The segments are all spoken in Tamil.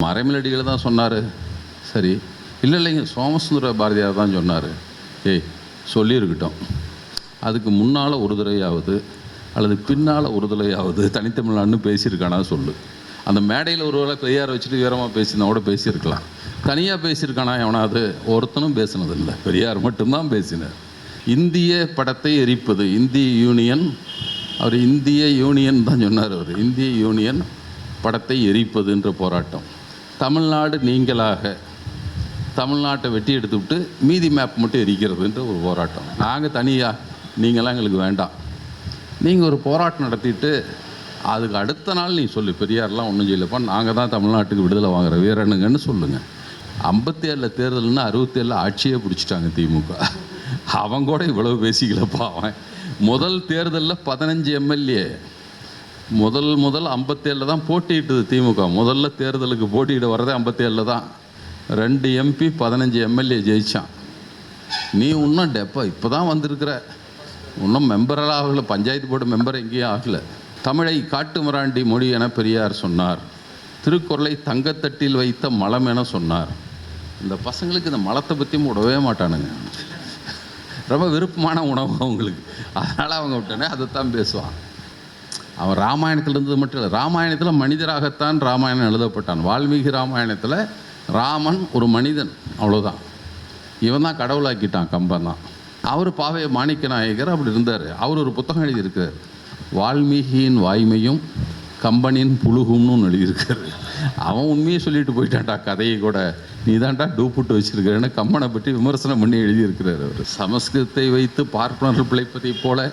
மறைமலடிகள் தான் சொன்னார். சரி, இல்லைங்க, சோமசுந்தர பாரதியார் தான் சொன்னார். ஏய், சொல்லியிருக்கட்டும். அதுக்கு முன்னால் ஒரு தடவையாவது அல்லது பின்னால் ஒரு தடவையாவது தனித்தமிழ்நாடுன்னு பேசியிருக்கானா சொல்லு. அந்த மேடையில் ஒரு வேளை பெரியார் வச்சுட்டு வீரமாக பேசினா கூட பேசியிருக்கலாம். தனியாக பேசியிருக்கானா எவனாவது? ஒருத்தனும் பேசினதில்லை. பெரியார் மட்டும்தான் பேசினார். இந்திய படத்தை எரிப்பது, இந்திய யூனியன், அவர் இந்திய யூனியன் தான் சொன்னார். அவர் இந்திய யூனியன் படத்தை எரிப்பதுன்ற போராட்டம். தமிழ்நாடு நீங்களாக தமிழ்நாட்டை வெட்டி எடுத்துவிட்டு மீதி மேப் மட்டும் எரிக்கிறதுன்ற ஒரு போராட்டம். நாங்கள் தனியாக, நீங்களாம் எங்களுக்கு வேண்டாம். நீங்கள் ஒரு போராட்டம் நடத்திட்டு அதுக்கு அடுத்த நாள் நீ சொல்லு, பெரியார்லாம் ஒன்றும் செய்யலப்பா, நாங்கள் தான் தமிழ்நாட்டுக்கு விடுதலை வாங்குற வீரனுங்கன்னு சொல்லுங்கள். 57 தேர்தல்னு 67 ஆட்சியே பிடிச்சிட்டாங்க திமுக. அவன் கூட இவ்வளவு பேசிக்கலப்பா. அவன் முதல் தேர்தலில் 15 எம்எல்ஏ முதல் 57 தான் போட்டியிட்டது திமுக. முதல்ல தேர்தலுக்கு போட்டியிட வரதே 57 தான். 2 எம்பி 15 எம்எல்ஏ ஜெயிச்சான். நீ இன்னும் இப்போ தான் வந்திருக்கிற, இன்னும் மெம்பரெல்லாம் ஆகலை, பஞ்சாயத்து போர்டு மெம்பர் எங்கேயும் ஆகலை. தமிழை காட்டு மிராண்டி மொழி என பெரியார் சொன்னார். திருக்குறளை தங்கத்தட்டில் வைத்த மலம் என சொன்னார். இந்த பசங்களுக்கு இந்த மலத்தை பற்றியும் விடவே மாட்டானுங்க. ரொம்ப விருப்பமான உணவு அவங்களுக்கு, அதனால் அவங்க விட்டோன்னே அதைத்தான் பேசுவான். அவன் ராமாயணத்தில் இருந்தது மட்டும் இல்லை, ராமாயணத்தில் மனிதராகத்தான் ராமாயணம் எழுதப்பட்டான். வால்மீகி ராமாயணத்தில் ராமன் ஒரு மனிதன், அவ்வளோதான். இவன் தான் கடவுளாக்கிட்டான், கம்பன் தான். அவர் பாவை மாணிக்க நாயகர் அப்படி இருந்தார். அவர் ஒரு புத்தகம் எழுதியிருக்கார், வால்மீகியின் வாய்மையும் கம்பனின் புழுகும்னு எழுதியிருக்காரு. அவன் உண்மையை சொல்லிட்டு போயிட்டான்டா, கதையை கூட நீ தான்டா டூப்புட்டு வச்சிருக்கிறேன்னு கம்பனை பற்றி விமர்சனம் பண்ணி எழுதியிருக்கிறார் அவர். சமஸ்கிருதத்தை வைத்து பார்ப்பனர்கள் பிழைப்பதை போல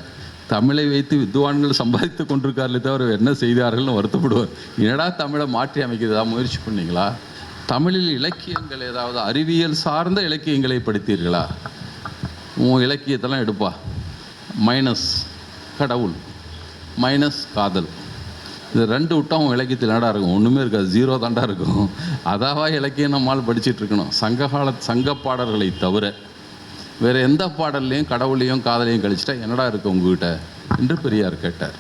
தமிழை வைத்து வித்வான்கள் சம்பாதித்து கொண்டிருக்கார்களே தவிர என்ன செய்தார்கள்னு வருத்தப்படுவார். என்னடா தமிழை மாற்றி அமைக்கிறதா முயற்சி பண்ணீங்களா? தமிழில் இலக்கியங்கள் ஏதாவது அறிவியல் சார்ந்த இலக்கியங்களை படித்தீர்களா? உன் இலக்கியத்தெல்லாம் எடுப்பா. மைனஸ் கடவுள், மைனஸ் காதல், இது 2 விட்டா உன் இலக்கியத்தில் என்னடா இருக்கும்? ஒன்றுமே இருக்காது, 0 தாண்டா இருக்கும். அதாவா இலக்கியம் நம்மால் படிச்சுட்டு இருக்கணும். சங்க பாடல்களை தவிர வேறு எந்த பாடல்லையும் கடவுளையும் காதலையும் கழிச்சிட்டா என்னடா இருக்குது உங்ககிட்ட என்று பெரியார் கேட்டார்.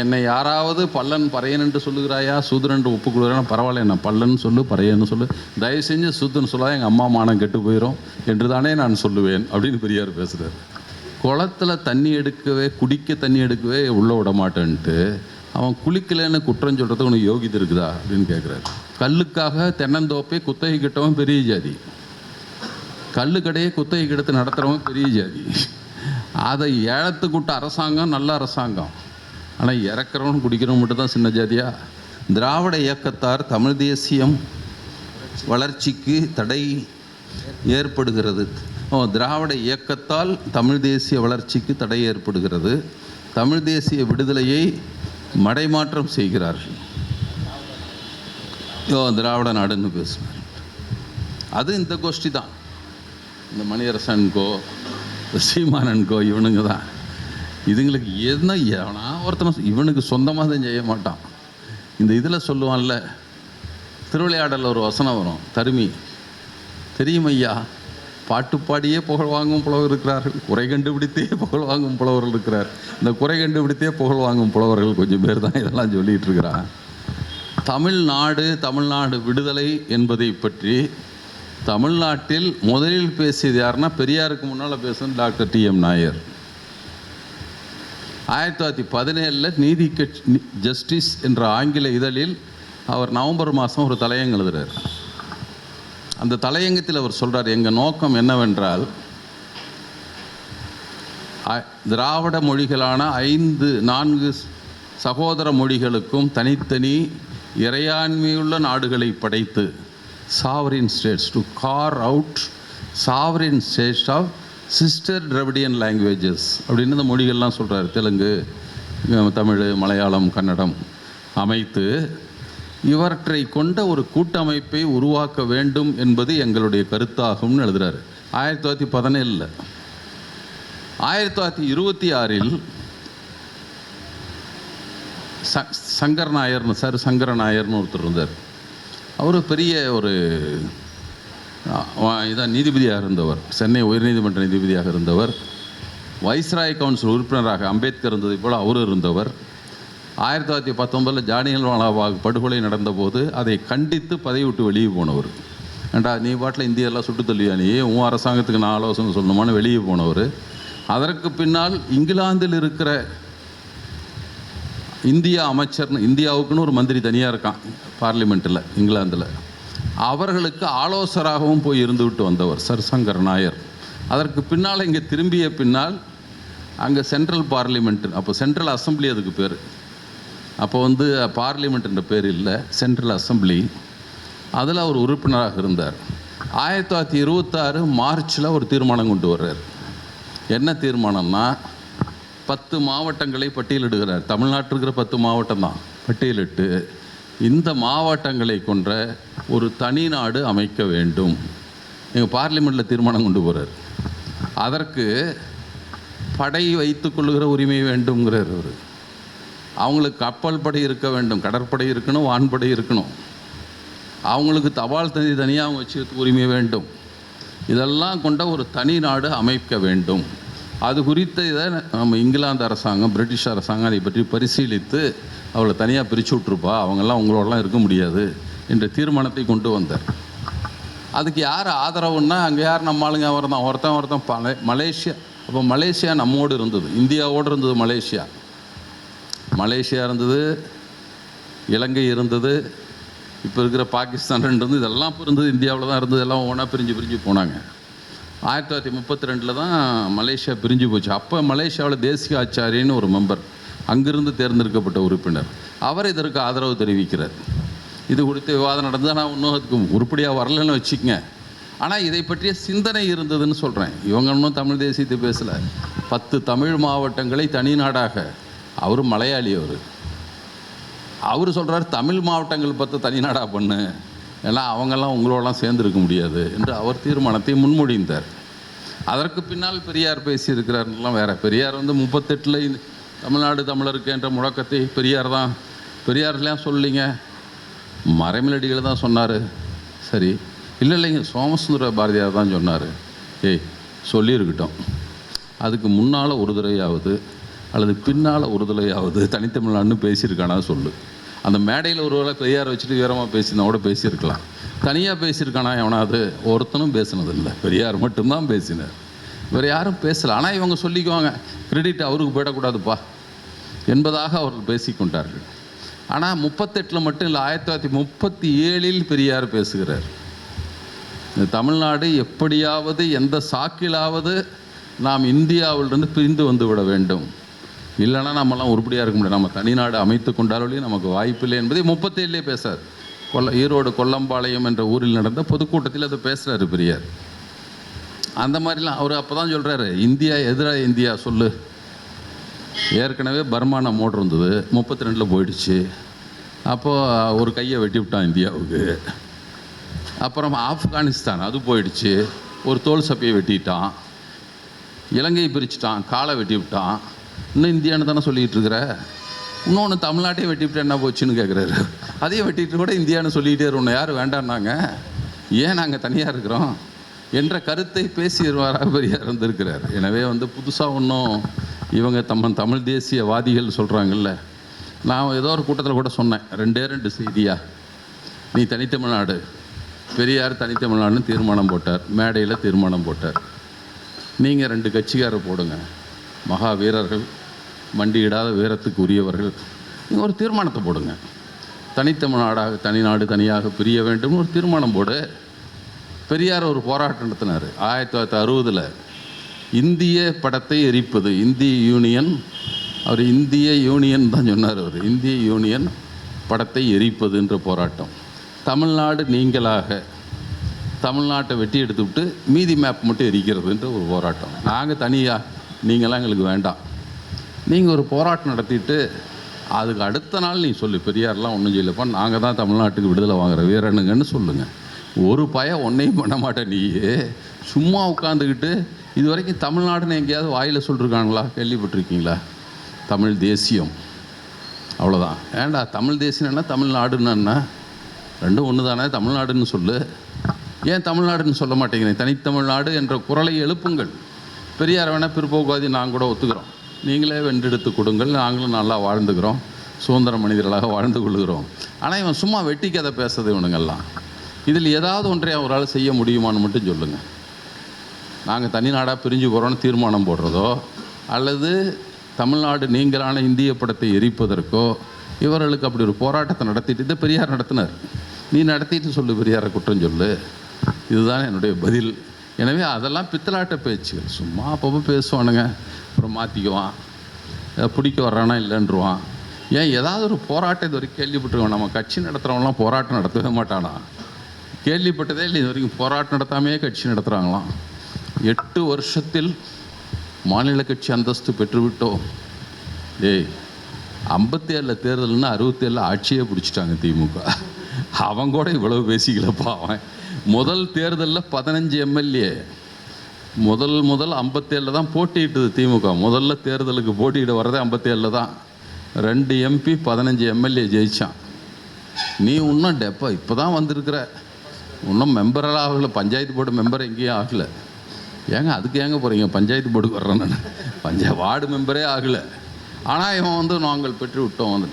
என்னை யாராவது பல்லன் பறையன் என்று சொல்லுகிறாயா, சூதன் என்று ஒப்புக்கொள்கிறானா? பரவாயில்ல, என்ன பல்லன்னு சொல்லு, பறையன்னு சொல்லு, தயவு செஞ்சு சூதன் சொல்லாத, எங்கள் அம்மா மானம் கெட்டு போயிடும் என்று தானே நான் சொல்லுவேன் அப்படின்னு பெரியார் பேசுகிறார். குளத்தில் தண்ணி எடுக்கவே, குடிக்க தண்ணி எடுக்கவே உள்ளே விட மாட்டேன்ட்டு அவன் குளிக்கலைன்னு குற்றம் சொல்கிறதுக்கு உனக்கு யோகிதை இருக்குதா அப்படின்னு கேட்குறாரு. கல்லுக்காக தென்னந்தோப்பை குத்தகை கிட்டவன் பெரிய ஜாதி, கல்லு கடையை குத்தகை கிடத்து நடத்துகிறவன் பெரிய ஜாதி. அதை ஏழத்துக்குட்ட அரசாங்கம் நல்ல அரசாங்கம், ஆனால் இறக்குறவன் குடிக்கிறவன் மட்டும் தான் சின்ன ஜாதியா? திராவிட இயக்கத்தார் தமிழ் தேசியம் வளர்ச்சிக்கு தடை ஏற்படுகிறது. திராவிட இயக்கத்தால் தமிழ் தேசிய வளர்ச்சிக்கு தடை ஏற்படுகிறது. தமிழ் தேசிய விடுதலையை மடைமாற்றம் செய்கிறார்கள். திராவிட நாடுன்னு பேசுவார். அது இந்த கோஷ்டி தான், இந்த மணியரசன்கோ சீமானன்கோ இவனுங்க தான். இதுங்களுக்கு என்ன எவனா ஒருத்தனை இவனுக்கு சொந்தமாக தான் செய்ய மாட்டான். இந்த இதில் சொல்லுவான்ல, திருவிளையாடலில் ஒரு வசனம் வரும், தருமி தெரியும் ஐயா, பாட்டு பாடியே புகழ் வாங்கும் புலவர் இருக்கிறார்கள், குறை கண்டுபிடித்தே புகழ் வாங்கும் புலவர்கள் இருக்கிறார். இந்த குறை கண்டுபிடித்தே புகழ் வாங்கும் புலவர்கள் கொஞ்சம் பேர் தான் இதெல்லாம் சொல்லிகிட்டு இருக்கிறான். தமிழ்நாடு விடுதலை என்பதை பற்றி தமிழ்நாட்டில் முதலில் பேசியது யாருன்னா, பெரியாருக்கு முன்னால் பேசுனது டாக்டர் TM நாயர். 1917 நீதி கட்சி ஜஸ்டிஸ் என்ற ஆங்கில இதழில் அவர் நவம்பர் மாதம் ஒரு தலையங்கம் எழுதுகிறார். அந்த தலையங்கத்தில் அவர் சொல்கிறார், எங்கள் நோக்கம் என்னவென்றால் திராவிட மொழிகளான 4 சகோதர மொழிகளுக்கும் தனித்தனி இறையாண்மையுள்ள நாடுகளை படைத்து sovereign states, to carve out sovereign states of sister Dravidian languages அப்படின்னு இந்த மொழிகள்லாம் சொல்கிறார். தெலுங்கு, தமிழ், மலையாளம், கன்னடம் அமைத்து இவற்றை கொண்ட ஒரு கூட்டமைப்பை உருவாக்க வேண்டும் என்பது எங்களுடைய கருத்தாகும்னு எழுதுகிறார். 1917. 1926 சங்கர நாயர்னு ஒருத்தர் இருந்தார். அவர் பெரிய ஒரு நீதிபதியாக இருந்தவர், சென்னை உயர்நீதிமன்ற நீதிபதியாக இருந்தவர், வைஸ்ராய் கவுன்சில் உறுப்பினராக அம்பேத்கர் இருந்ததை போல் அவர் இருந்தவர். 1919 ஜாலியன்வாலாபாக் படுகொலை நடந்தபோது அதை கண்டித்து பதவி விட்டு வெளியே போனவர். ஏண்டா நீ பாட்டில் இந்தியெல்லாம் சுட்டு தள்ளியா, நீ உன் அரசாங்கத்துக்கு நான் ஆலோசனை சொல்லணுமான்னு வெளியே போனவர். அதற்கு பின்னால் இங்கிலாந்தில் இருக்கிற இந்தியா அமைச்சர்னு, இந்தியாவுக்குன்னு ஒரு மந்திரி தனியாக இருக்கான் பார்லிமெண்ட்டில் இங்கிலாந்தில், அவர்களுக்கு ஆலோசகராகவும் போய் இருந்து விட்டு வந்தவர் சர் சங்கர் நாயர். அதற்கு பின்னால் இங்கே திரும்பிய பின்னால் அங்கே சென்ட்ரல் பார்லிமெண்ட், அப்போ சென்ட்ரல் அசம்பிளி அதுக்கு பேர், அப்போ பார்லிமெண்ட்டுன்ற பேர் இல்லை, சென்ட்ரல் அசம்பிளி, அதில் அவர் உறுப்பினராக இருந்தார். 1926 மார்ச்சில் ஒரு தீர்மானம் கொண்டு வர்றார். என்ன தீர்மானம்னா 10 மாவட்டங்களை பட்டியலிடுகிறார். தமிழ்நாட்டில் இருக்கிற 10 மாவட்டம் தான் பட்டியலிட்டு இந்த மாவட்டங்களை கொண்ட ஒரு தனி நாடு அமைக்க வேண்டும். எங்கள் பார்லிமெண்ட்டில் தீர்மானம் கொண்டு போகிறார். அதற்கு படை வைத்து கொள்ளுகிற உரிமை வேண்டும்ங்கிறார் அவர். அவங்களுக்கு கப்பல் படை இருக்க வேண்டும், கடற்படை இருக்கணும், வான்படை இருக்கணும், அவங்களுக்கு தபால் தந்தி தனியாக அவங்க வச்சு உரிமை வேண்டும். இதெல்லாம் கொண்ட ஒரு தனி நாடு அமைக்க வேண்டும். அது குறித்த இதை நம்ம இங்கிலாந்து அரசாங்கம், பிரிட்டிஷ் அரசாங்கம் அதை பற்றி பரிசீலித்து அவளை தனியாக பிரித்து விட்ருப்பா, அவங்கெல்லாம் உங்களோடலாம் இருக்க முடியாது என்ற தீர்மானத்தை கொண்டு வந்தார். அதுக்கு யார் ஆதரவுன்னா அங்கே யார் நம்ம ஆளுங்க அவர் தான், ஒருத்தன் மலேசியா. அப்போ மலேசியா நம்மோடு இருந்தது, இந்தியாவோடு இருந்தது மலேசியா. மலேசியா இருந்தது, இலங்கை இருந்தது, இப்போ இருக்கிற பாகிஸ்தான் இருந்தது, இதெல்லாம் இப்போ இருந்தது இந்தியாவில் தான் இருந்தது. எல்லாம் ஒன்றா பிரிஞ்சு போனாங்க. 1932 தான் மலேசியா பிரிஞ்சு போச்சு. அப்போ மலேசியாவில் தேசிய ஆச்சாரியன்னு ஒரு மெம்பர், அங்கிருந்து தேர்ந்தெடுக்கப்பட்ட உறுப்பினர், அவர் இதற்கு ஆதரவு தெரிவிக்கிறார். இது குறித்த விவாதம் நடந்தது. நான் இன்னும் அதுக்கு உருப்படியாக வரலன்னு வச்சுக்கங்க. ஆனால் இதை பற்றிய சிந்தனை இருந்ததுன்னு சொல்கிறேன். இவங்க இன்னும் தமிழ் தேசியத்தை பேசலை. 10 தமிழ் மாவட்டங்களை தனி நாடாக, அவர் மலையாளி, அவர் சொல்கிறார் தமிழ் மாவட்டங்கள் 10 தனிநாடாக பண்ணு, ஏன்னா அவங்கெல்லாம் உங்களோடலாம் சேர்ந்துருக்க முடியாது என்று அவர் தீர்மானத்தை முன்மொழிந்தார். அதற்கு பின்னால் பெரியார் பேசியிருக்கிறார்லாம் வேறு. பெரியார் 38 தமிழ்நாடு தமிழருக்கு என்ற முழக்கத்தை பெரியார்லாம் சொல்லிங்க, மறைமலடிகள் தான் சொன்னார். சரி, இல்லைங்க, சோமசுந்தர பாரதியார் தான் சொன்னார். சொல்லியிருக்கட்டும், அதுக்கு முன்னால் ஒரு தடவையாவது அல்லது பின்னால் ஒரு தடவையாவது தனித்தமிழ்நாடுன்னு பேசியிருக்கானா சொல்லு. அந்த மேடையில் ஒரு வேளை பெரியார் வச்சுட்டு வீரமாக பேசினா கூட பேசியிருக்கலாம். தனியாக பேசியிருக்கானா எவனாவது? ஒருத்தனும் பேசினதில்லை, பெரியார் மட்டும்தான் பேசினார், வேறு யாரும் பேசலை. ஆனால் இவங்க சொல்லிக்குவாங்க, கிரெடிட் அவருக்கு போயிடக்கூடாதுப்பா என்பதாக அவர்கள் பேசிக்கொண்டார்கள். ஆனால் 38 மட்டும் இல்லை, 1937 பெரியார் பேசுகிறார். இந்த தமிழ்நாடு எப்படியாவது எந்த சாக்கிலாவது நாம் இந்தியாவிலிருந்து பிரிந்து வந்து விட வேண்டும், இல்லைன்னா நம்மலாம் உருப்படியாக இருக்க முடியாது, நம்ம தனிநாடு அமைத்து கொண்டாலும் நமக்கு வாய்ப்பில்லை என்பதை 37 பேசுகிறார். ஈரோடு கொல்லம்பாளையம் என்ற ஊரில் நடந்த பொதுக்கூட்டத்தில் அதை பேசுகிறாரு பெரியார். அந்த மாதிரிலாம் அவர் அப்போ தான் சொல்கிறாரு, இந்தியா எதிராக இந்தியா சொல்லு. ஏற்கனவே பர்மா நம்மோடு இருந்தது, 32 போயிடுச்சு. அப்போது ஒரு கையை வெட்டி விட்டான் இந்தியாவுக்கு. அப்புறம் ஆப்கானிஸ்தான் அது போயிடுச்சு, ஒரு தோல் சப்பையை வெட்டிட்டான். இலங்கையை பிரிச்சுட்டான், காலை வெட்டி விட்டான். இன்னும் இந்தியான்னு தானே சொல்லிகிட்டு இருக்கிற. இன்னொன்று தமிழ்நாட்டையே வெட்டிவிட்டு என்ன போச்சுன்னு கேட்குறாரு. அதையும் வெட்டிட்டு கூட இந்தியான்னு சொல்லிக்கிட்டே இருக்கணும். யார் வேண்டான்னாங்க, ஏன் நாங்கள் தனியாக இருக்கிறோம் என்ற கருத்தை பேசிடுவாராக பெரியார் இருந்திருக்கிறார். எனவே புதுசாக ஒன்றும் இவங்க தமிழ் தேசியவாதிகள் சொல்கிறாங்கல்ல. நான் ஏதோ ஒரு கூட்டத்தில் கூட சொன்னேன், 2 செய்தியா, நீ தனித்தமிழ்நாடு, பெரியார் தனித்தமிழ்நாடுன்னு தீர்மானம் போட்டார், மேடையில் தீர்மானம் போட்டார். நீங்கள் 2 கட்சிக்காரை போடுங்க, மகா வீரர்கள், மண்டியிடாத வீரத்துக்கு உரியவர்கள், நீங்கள் ஒரு தீர்மானத்தை போடுங்க, தனித்தமிழ்நாடாக தனிநாடு தனியாக பிரிய வேண்டும் ஒரு தீர்மானம் போடு. பெரியார் ஒரு போராட்டம் நடத்தினார் 1960. இந்திய படத்தை எரிப்பது, இந்திய யூனியன், அவர் இந்திய யூனியன் தான் சொன்னார், அவர் இந்திய யூனியன் படத்தை எரிப்பது என்ற போராட்டம். தமிழ்நாடு நீங்களாக, தமிழ்நாட்டை வெட்டி எடுத்து விட்டு மீதி மேப் மட்டும் எரிக்கிறதுன்ற ஒரு போராட்டம். நாங்கள் தனியாக, நீங்களாம் எங்களுக்கு வேண்டாம். நீங்கள் ஒரு போராட்டம் நடத்திட்டு அதுக்கு அடுத்த நாள் நீ சொல்லு, பெரியார்லாம் ஒன்றும் செய்யலப்பா, நாங்கள் தான் தமிழ்நாட்டுக்கு விடுதலை வாங்குற வீரனுங்கன்னு சொல்லுங்கள். ஒரு பயம் ஒன்றையும் பண்ண மாட்டேன். நீயே சும்மா உட்காந்துக்கிட்டு இது வரைக்கும் தமிழ்நாடுன்னு எங்கேயாவது வாயில் சொல்லிருக்காங்களா? கேள்விப்பட்டிருக்கீங்களா? தமிழ் தேசியம், அவ்வளோதான். ஏண்டா தமிழ் தேசியம்னா தமிழ்நாடுன்னா ரெண்டும் ஒன்று தானே, தமிழ்நாடுன்னு சொல்லு. ஏன் தமிழ்நாடுன்னு சொல்ல மாட்டேங்கிறேன்? தனித்தமிழ்நாடு என்ற குரலை எழுப்புங்கள். பெரியார் வேணால் பிற்போக்குவாதி நாங்கள் கூட ஒத்துக்கிறோம், நீங்களே வென்றெடுத்து கொடுங்கள், நாங்களும் நல்லா வாழ்ந்துக்கிறோம், சுதந்திர மனிதர்களாக வாழ்ந்து கொள்கிறோம். ஆனால் இவன் சும்மா வெட்டி கதை பேசுறது இவனுங்கெல்லாம். இதில் ஏதாவது ஒன்றை அவரால் செய்ய முடியுமான்னு மட்டும் சொல்லுங்கள். நாங்கள் தனி நாடாக பிரிஞ்சு போகிறோன்னு தீர்மானம் போடுறதோ, அல்லது தமிழ்நாடு நீங்களான இந்திய படத்தை எரிப்பதற்கோ, இவர்களுக்கு அப்படி ஒரு போராட்டத்தை நடத்திட்டு இதை பெரியார் நடத்தினார். நீ நடத்திட்டு சொல்லு, பெரியாரை குற்றம் சொல்லு. இதுதான் என்னுடைய பதில். எனவே அதெல்லாம் பித்தலாட்ட பேச்சுகள். சும்மா அப்பப்போ பேசுவானுங்க, அப்புறம் மாற்றிக்குவான், பிடிக்க வர்றானா இல்லைன்றுவான். ஏன் ஏதாவது ஒரு போராட்டம் இது வரைக்கும் கேள்விப்பட்டிருக்கோம்? நம்ம கட்சி நடத்துகிறவங்களாம் போராட்டம் நடத்தவே மாட்டானா? கேள்விப்பட்டதே இல்லை இது வரைக்கும். போராட்டம் நடத்தாமே கட்சி நடத்துகிறாங்களாம். 8 வருஷத்தில் மாநில கட்சி அந்தஸ்து பெற்றுவிட்டோம். 57 தேர்தல்னா 67 ஆட்சியே பிடிச்சிட்டாங்க திமுக. அவன் கூட இவ்வளவு பேசிக்கலப்பா. அவன் முதல் தேர்தலில் 15 எம்எல்ஏ முதல் 57 தான் போட்டியிட்டது திமுக. முதல்ல தேர்தலுக்கு போட்டியிட வர்றதே 57 தான். 2 எம்பி 15 எம்எல்ஏ ஜெயிச்சான். நீ இன்னும் இப்போ தான் வந்திருக்கிற, இன்னும் மெம்பரெல்லாம் ஆகலை. பஞ்சாயத்து போர்டு மெம்பர் எங்கேயும் ஆகலை. ஏங்க அதுக்கு ஏங்க போகிறீங்க? பஞ்சாயத்து போர்டுக்கு வர்றேன் நான். வார்டு மெம்பரே ஆகலை. ஆனால் இவன் நாங்கள் பெற்று விட்டோம் வந்து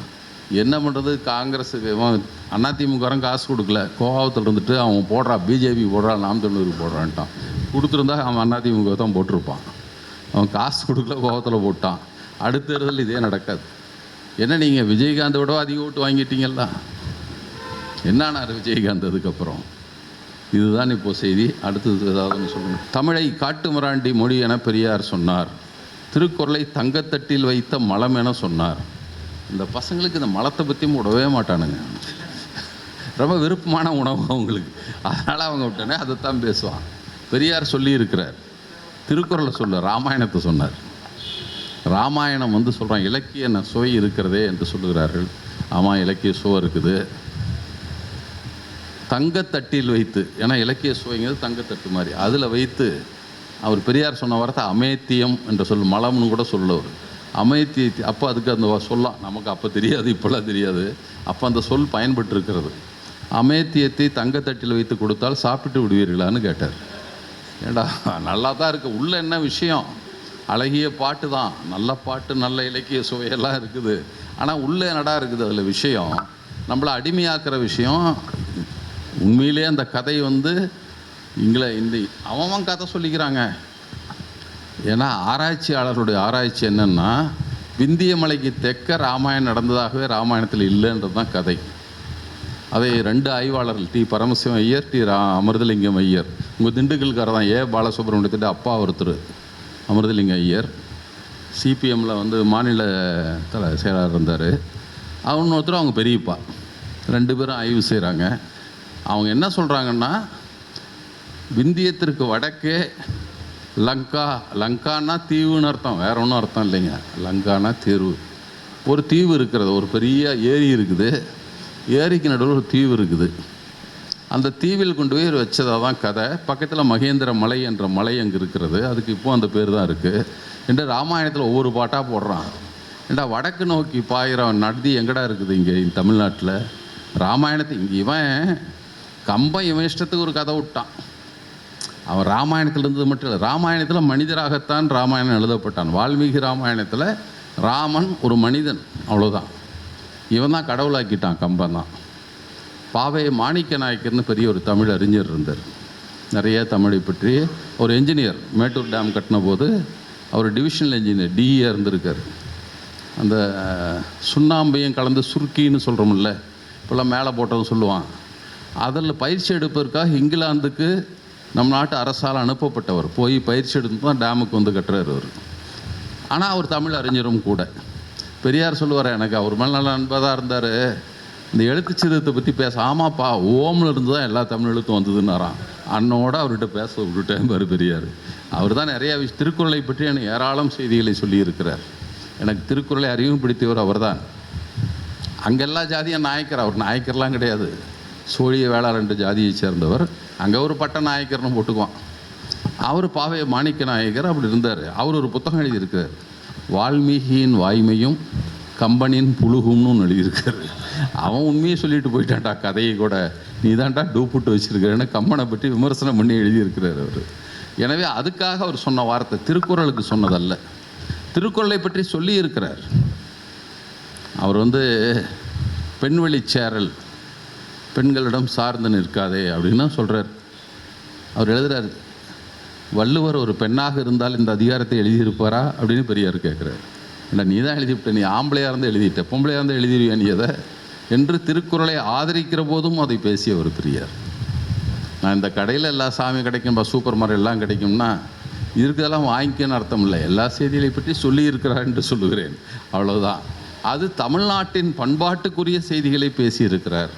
என்ன பண்ணுறது? காங்கிரஸுக்கு இவன் அதிமுகரம் காசு கொடுக்கல, கோவத்தில் இருந்துட்டு அவன் போடுறான், பிஜேபி போடுறான், நாம் தமிழருக்கு போடுறான்ட்டான். கொடுத்துருந்தா அவன் அதிமுக தான் போட்டிருப்பான். அவன் காசு கொடுக்கல, கோவத்தில் போட்டான். அடுத்த தேர்தல் இதே நடக்காது. என்ன நீங்கள் விஜயகாந்தை விட அதிக ஓட்டு வாங்கிட்டீங்களா? என்னானார் விஜயகாந்த் அதுக்கப்புறம்? இதுதான் இப்போ செய்தி. அடுத்தது ஏதாவது சொல்லணும். தமிழை காட்டு மிராண்டி மொழி என பெரியார் சொன்னார். திருக்குறளை தங்கத்தட்டில் வைத்த மலம் என சொன்னார். இந்த பசங்களுக்கு இந்த மலத்தை பற்றியும் விடவே மாட்டானுங்க. ரொம்ப விருப்பமான உணவு அவங்களுக்கு. அதனால் அவங்க விட்டனே அதைத்தான் பேசுவான். பெரியார் சொல்லி இருக்கிறார். திருக்குறளை சொல்ல ராமாயணத்தை சொன்னார். ராமாயணம் சொல்கிறான் இலக்கிய சுவை இருக்கிறதே என்று சொல்லுகிறார்கள். ஆமாம், இலக்கிய சுவை இருக்குது. தங்கத்தட்டில் வைத்து, ஏன்னா இலக்கிய சுவைங்கிறது தங்கத்தட்டு மாதிரி, அதில் வைத்து அவர் பெரியார் சொன்ன வார்த்தை அமேத்தியம் என்று மலம்னு கூட சொல்லவர். அமேத்திய அப்போ அதுக்கு அந்த சொல்லலாம் நமக்கு அப்போ தெரியாது, இப்போல்லாம் தெரியாது. அப்போ அந்த சொல் பயன்பட்டு இருக்கிறது. அமேத்தியத்தை தங்கத்தட்டில் வைத்து கொடுத்தால் சாப்பிட்டு விடுவீர்களான்னு கேட்டார். ஏண்டா நல்லா தான் இருக்குது, உள்ள என்ன விஷயம்? அழகிய பாட்டு தான், நல்ல பாட்டு, நல்ல இலக்கிய சுவையெல்லாம் இருக்குது. ஆனால் உள்ளே நடா இருக்குது அதில் விஷயம், நம்மளை அடிமையாக்குற விஷயம். உண்மையிலே அந்த கதை இந்த அவன் கதை சொல்லிக்கிறாங்க. ஏன்னா ஆராய்ச்சியாளர்களுடைய ஆராய்ச்சி என்னென்னா, விந்திய மலைக்கு தெற்க ராமாயணம் நடந்ததாகவே ராமாயணத்தில் இல்லைன்றது தான் கதை. அதை 2 ஆய்வாளர்கள், டி பரமசிவம் ஐயர், டி அமிர்தலிங்கம் ஐயர், உங்கள் திண்டுக்கல்கார தான், பாலசுப்ரமணியத்திட்ட அப்பா ஒருத்தர் அமிர்தலிங்க ஐயர், சிபிஎம்மில் மாநில செயலாளர் இருந்தார். ஒருத்தர் அவங்க பெரியப்பா, 2 பேரும் ஆய்வு செய்கிறாங்க. அவங்க என்ன சொல்கிறாங்கன்னா, விந்தியத்திற்கு வடக்கே லங்கானா தீவுன்னு அர்த்தம், வேற ஒன்றும் அர்த்தம் இல்லைங்க. லங்கானா தீவு, ஒரு தீவு இருக்கிறது, ஒரு பெரிய ஏரி இருக்குது, ஏரிக்கு நடுவில் ஒரு தீவு இருக்குது. அந்த தீவில் கொண்டு போய் வச்சதாக தான் கதை. பக்கத்தில் மகேந்திர மலை என்ற மலை அங்கே இருக்கிறது, அதுக்கு இப்போ அந்த பேர் தான் இருக்குது என்று ராமாயணத்தில் ஒவ்வொரு பாட்டாக போடுறான். ஏண்டா வடக்கு நோக்கி பாயிற நதி எங்கடா இருக்குது இங்கே தமிழ்நாட்டில்? ராமாயணத்தை இங்கே இவன் கம்பன் இவன் இஷ்டத்துக்கு ஒரு கதை விட்டான். அவன் ராமாயணத்தில் இருந்தது மட்டும் இல்லை, ராமாயணத்தில் மனிதராகத்தான் ராமாயணம் எழுதப்பட்டான். வால்மீகி ராமாயணத்தில் ராமன் ஒரு மனிதன், அவ்வளோதான். இவன் தான் கடவுளாக்கிட்டான், கம்பன் தான். பாவை மாணிக்க நாயக்கர்னு பெரிய ஒரு தமிழ் அறிஞர் இருந்தார். நிறைய தமிழை பற்றி ஒரு என்ஜினியர். மேட்டூர் டேம் கட்டின போது அவர் டிவிஷனல் என்ஜினியர், டிஇ இருந்திருக்கார். அந்த சுண்ணாம்பையும் கலந்து சுருக்கின்னு சொல்கிறோம்ல, இப்போல்லாம் மேலே போட்டதும் சொல்லுவான். அதில் பயிற்சி எடுப்பதற்காக இங்கிலாந்துக்கு நம் நாட்டு அரசால் அனுப்பப்பட்டவர். போய் பயிற்சி எடுத்து தான் டேமுக்கு கட்டுறாரு அவர். ஆனால் அவர் தமிழ் அறிஞரும் கூட. பெரியார் சொல்லுவார், எனக்கு அவர் மேலே நல்ல நண்பதாக இருந்தார். இந்த எழுத்து சீர்திருத்தத்தை பற்றி பேச, ஆமாப்பா ஓமில் இருந்து தான் எல்லா தமிழ் எழுத்தும் வந்ததுன்னாராம். அண்ணோட அவர்கிட்ட பேச விட்டுட்டேன் பாரு பெரியார். அவர் தான் நிறையா திருக்குறளை பற்றி எனக்கு ஏராளம் செய்திகளை சொல்லியிருக்கிறார். எனக்கு திருக்குறளை அறிமுகப்படுத்தியவர் அவர் தான். அங்கெல்லாம் ஜாதியாக நாயக்கர், அவர் நாயக்கர்லாம் கிடையாது, சோழிய வேளாளர் என்ற ஜாதியை சேர்ந்தவர். அங்கே ஒரு பட்ட நாயக்கர்னு போட்டுக்குவான். அவர் பாவை மாணிக்க நாயக்கர் அப்படி இருந்தார். அவர் ஒரு புத்தகம் எழுதியிருக்கிறார், வால்மீகியின் வாய்மையும் கம்பனின் புழுகும்னு எழுதியிருக்காரு. அவன் உண்மையை சொல்லிட்டு போயிட்டான்டா, கதையை கூட நீ தான்டா டூப்புட்டு வச்சுருக்கிறேன்னு கம்பனை பற்றி விமர்சனம் பண்ணி எழுதியிருக்கிறார் அவர். எனவே அதுக்காக அவர் சொன்ன வார்த்தை திருக்குறளுக்கு சொன்னதல்ல, திருக்குறளை பற்றி சொல்லி இருக்கிறார். அவர் வந்து பெண்வெளி சேரல், பெண்களிடம் சார்ந்து நிற்காதே அப்படின்னு சொல்கிறார். அவர் எழுதுகிறார், வள்ளுவர் ஒரு பெண்ணாக இருந்தால் இந்த அதிகாரத்தை எழுதியிருப்பாரா அப்படின்னு பெரியார் கேட்குறாரு. இல்லை, நீ தான் எழுதிவிட்ட, நீ ஆம்பளையாக இருந்து எழுதிட்ட, பொம்பளையாக இருந்து எழுதிடுவியா நீ எதை என்று திருக்குறளை ஆதரிக்கிற போதும் அதை பேசிய ஒரு பெரியார். நான் இந்த கடையில் எல்லா சாமி கிடைக்கும், சூப்பர் மார்க்கெட் எல்லாம் கிடைக்கும்னா இருக்கிறதெல்லாம் வாங்கிக்கன்னு அர்த்தம் இல்லை, எல்லா செய்திகளை பற்றி சொல்லியிருக்கிறார் என்று சொல்லுகிறேன், அவ்வளோதான். அது தமிழ்நாட்டின் பண்பாட்டுக்குரிய செய்திகளை பேசியிருக்கிறார்.